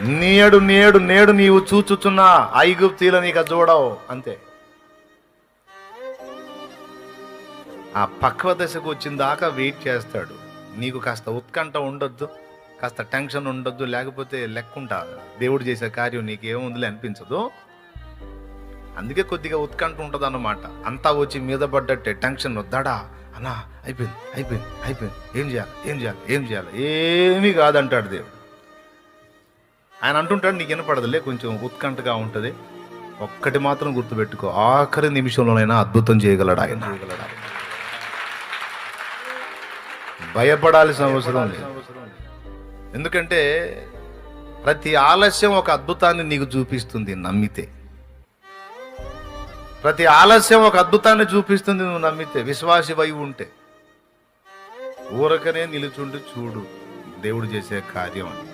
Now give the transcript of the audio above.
నేడు నేడు నేడు నీవు చూచుచున్న ఐగుప్తీల నీకు చూడవు అంతే. ఆ పక్వ దశకు వచ్చిన దాకా వెయిట్ చేస్తాడు. నీకు కాస్త ఉత్కంఠ ఉండొద్దు, కాస్త టెన్షన్ ఉండొద్దు, లేకపోతే లెక్కుంటా దేవుడు చేసే కార్యం నీకేముందిలే అనిపించదు. అందుకే కొద్దిగా ఉత్కంఠ ఉంటుంది అన్నమాట. అంతా వచ్చి మీద పడ్డట్టే టెన్షన్ వద్దాడా అన్నా, అయిపోయింది అయిపోయింది అయిపోయింది, ఏం చేయాలి ఏం చేయాలి ఏం చేయాలి, ఏమీ కాదంటాడు దేవుడు. ఆయన అంటుంటాడు, నీకు వినపడదులే, కొంచెం ఉత్కంఠగా ఉంటుంది. ఒక్కటి మాత్రం గుర్తుపెట్టుకో, ఆఖరి నిమిషంలోనైనా అద్భుతం చేయగలడు ఆయన. భయపడాల్సిన అవసరం లేదు. ఎందుకంటే ప్రతి ఆలస్యం ఒక అద్భుతాన్ని నీకు చూపిస్తుంది నమ్మితే. ప్రతి ఆలస్యం ఒక అద్భుతాన్ని చూపిస్తుంది నువ్వు నమ్మితే, విశ్వాసివై ఉంటే. ఊరకనే నిలుచుండి చూడు దేవుడు చేసే కార్యం అని.